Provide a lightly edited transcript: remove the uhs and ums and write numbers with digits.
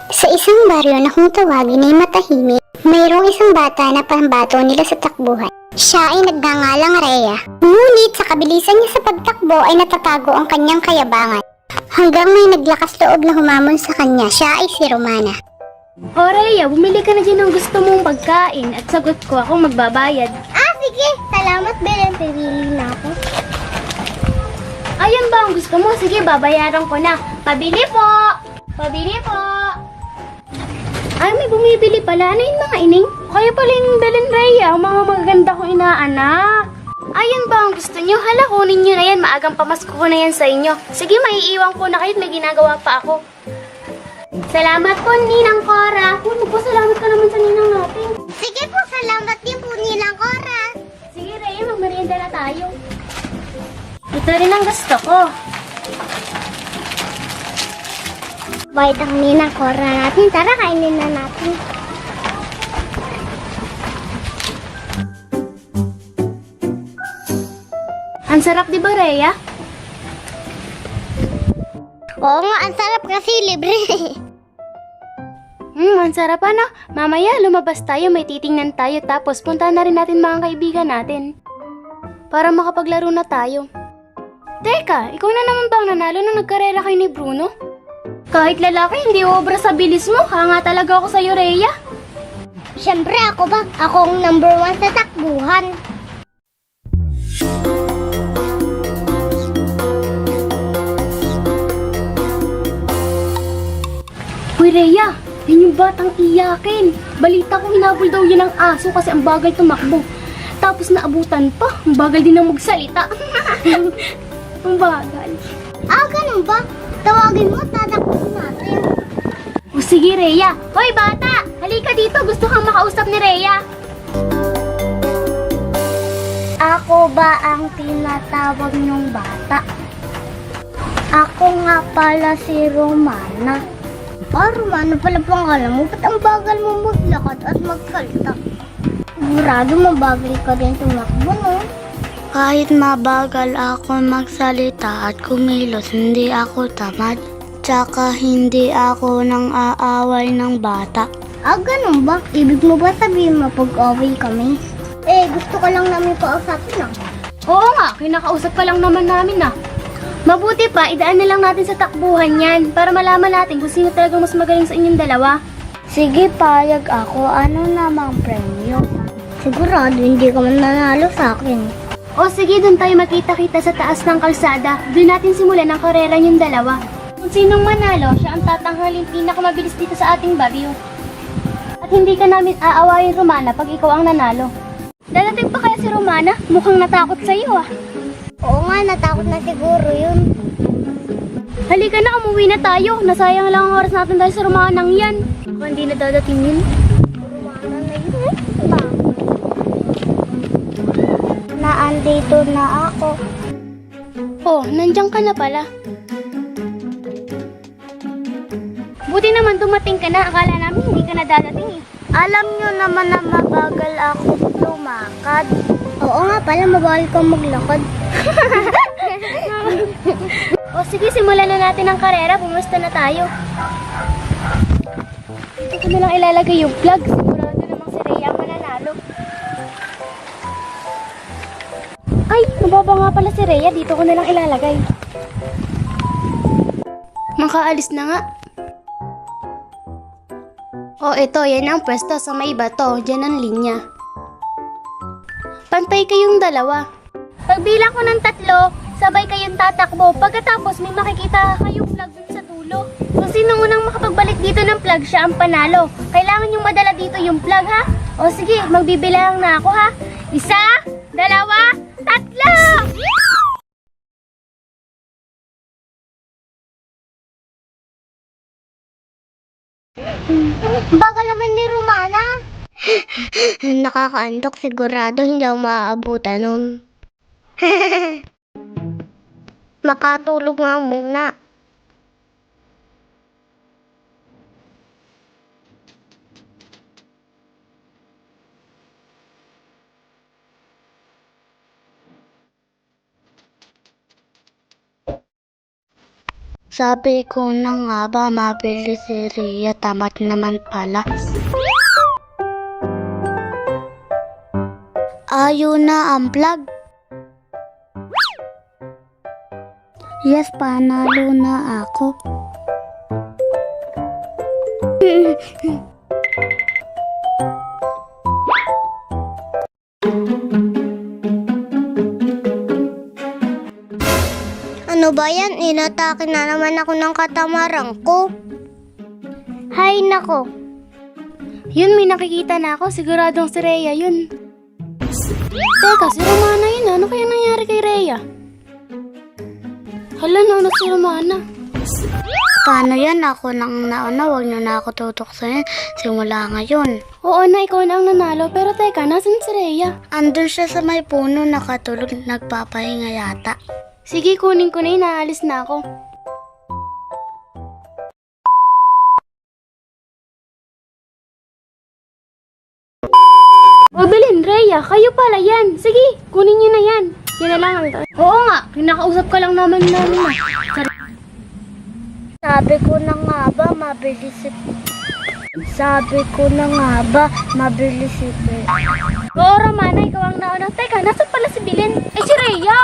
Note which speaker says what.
Speaker 1: Sa isang baryo na kung tawagin ay matahimik, mayroong isang bata na pambato nila sa takbuhan. Siya ay nagngangalang Rhea. Ngunit sa kabilisan niya sa pagtakbo ay natatago ang kanyang kayabangan. Hanggang may naglakas loob na humamon sa kanya, siya ay si Romana.
Speaker 2: O Rhea, bumili ka na dyan ng gusto mong pagkain at sagot ko akong magbabayad.
Speaker 1: Sige, salamat Belen, pipili na ako.
Speaker 2: Ayun ba ang gusto mo? Sige, babayaran ko na. Pabili po! Pabili po! Ay, may bumibili pala. Ano yung mga ining? Kaya pala yung Belen Rhea, ang mga magaganda kong inaanak. Ayun ba ang gusto nyo? Hala, kunin nyo na yan. Maagang pamasko ko na yan sa inyo. Sige, maiiwan ko na kayo at may ginagawa pa ako. Salamat po, Ninang Cora. Magpasalamat ka naman sa ninang natin.
Speaker 1: Sige po, salamat din po nilang Cora.
Speaker 2: Sige, Rhea, magmerienda na tayo. Ito rin ang gusto ko.
Speaker 1: Bait ang ninang Cora natin. Tara, kainin na natin.
Speaker 2: Ang sarap, di ba, Rhea?
Speaker 1: Oo nga, ang sarap kasi libre.
Speaker 2: Ang sarap ano? Mamaya lumabas tayo, may titingnan tayo tapos punta na rin natin mga kaibigan natin. Para makapaglaro na tayo. Teka, ikaw na naman ba ang nanalo nung nagkarera kayo ni Bruno? Kahit lalaki, hindi obra sa bilis mo. Hanga talaga ako sa'yo, Rhea.
Speaker 1: Siyempre ako ba? Ako ang number 1 sa takbuhan.
Speaker 2: Uy, Rhea, yan yung batang iyakin. Balita ko hinabol daw yun ng aso kasi ang bagal tumakbo. Tapos naabutan pa, ang bagal din ng magsalita. Ang bagal.
Speaker 1: Ganun ba? Tawagin mo, tatakbo natin.
Speaker 2: O sige, Rhea. Hoy, bata! Halika dito, gusto kang makausap ni Rhea.
Speaker 1: Ako ba ang tinatawag niyong bata? Ako nga pala si Romana. Romana pala pangalan mo. Ba't ang bagal mo maglakad at magsalita? Sigurado mabagal ka din tumakbo, no? Kahit mabagal ako magsalita at kumilos, hindi ako tamad. Tsaka hindi ako nang aaway ng bata. Ganun ba? Ibig mo ba sabihin mapag-away kami? Gusto ko lang namin pausapin ah.
Speaker 2: Oo nga, kinakausap pa lang naman namin ah. Mabuti pa, idaan na lang natin sa takbuhan yan para malaman natin kung sino talaga mas magaling sa inyong dalawa.
Speaker 1: Sige, payag ako. Ano namang premyo? Sigurado hindi ka man nanalo sa akin.
Speaker 2: O sige, doon tayo makita-kita sa taas ng kalsada. Doon natin simulan ang karera niyong dalawa. Kung sinong manalo, siya ang tatanghalin pinakamabilis dito sa ating baryo. At hindi ka namin aawayin, Romana, pag ikaw ang nanalo. Dadating pa kaya si Romana? Mukhang natakot sa iyo ah.
Speaker 1: Oo nga, natakot na siguro yun.
Speaker 2: Halika na, umuwi na tayo. Nasayang lang ang oras natin dahil sa Romanang yan. Kung hindi na dadating yun.
Speaker 1: Romana na yun. Naandito na ako.
Speaker 2: Oh, nandiyan ka na pala. Buti naman dumating ka na. Akala namin hindi ka na dadating eh.
Speaker 1: Alam nyo naman na mabagal ako lumakad. Oo nga pala, mabagal kang maglakad.
Speaker 2: O sige, simulan na natin ang karera. Pumusta na tayo. Dito ko na lang ilalagay yung plug. Sigurado namang si Rhea ang mananalo. Ay, nababa nga pala si Rhea. Dito ko na lang ilalagay. Makaalis na nga. O, ito. Yan ang pwesto sa may bato. Diyan ang linya. Pantay kayong dalawa. Pagbilang ko ng 3, sabay kayong tatakbo. Pagkatapos, may makikita kayong flag dun sa dulo. Kung sino unang makapagbalik dito ng flag, siya ang panalo. Kailangan yung madala dito yung flag, ha? O sige, magbibilang na ako, ha? 1, 2, 3!
Speaker 1: Bagal naman ni Romana. Nakakaantok, sigurado hindi ako maaabutan nun. Makatulog nga muna. Sabi ko na nga ba, mabilis si Rhea, tamat naman pala. Ayaw na ang vlog. Yes, panalo na ako. Ano ba yan? Inatake na naman ako ng katamarang ko. Hay nako.
Speaker 2: Yun, may nakikita na ako. Siguradong si Rhea yun. Teka, si Romana yun. Ano kaya nangyari kay Rhea? Hala, nauna si Romana.
Speaker 1: Paano yan? Ako nang nauna, wag niyo na ako tutuksain simula ngayon.
Speaker 2: Oo na, ikaw na ang nanalo. Pero teka, nasan si Rhea?
Speaker 1: Andun siya sa may puno, nakatulog, nagpapahinga yata.
Speaker 2: Sige, kunin ko na yun. Naalis na ako. O Belen, Rhea, kayo pala yan. Sige, kunin nyo na yan. Yan na lang. Oo nga, kinakausap ka lang naman namin na.
Speaker 1: Sabi ko na nga ba, mabilis si... Sabi ko na nga ba, mabilis si...
Speaker 2: Oo, Romana, ikaw ang nauna. Teka, nasa pala si Belen? Eh, si Rhea!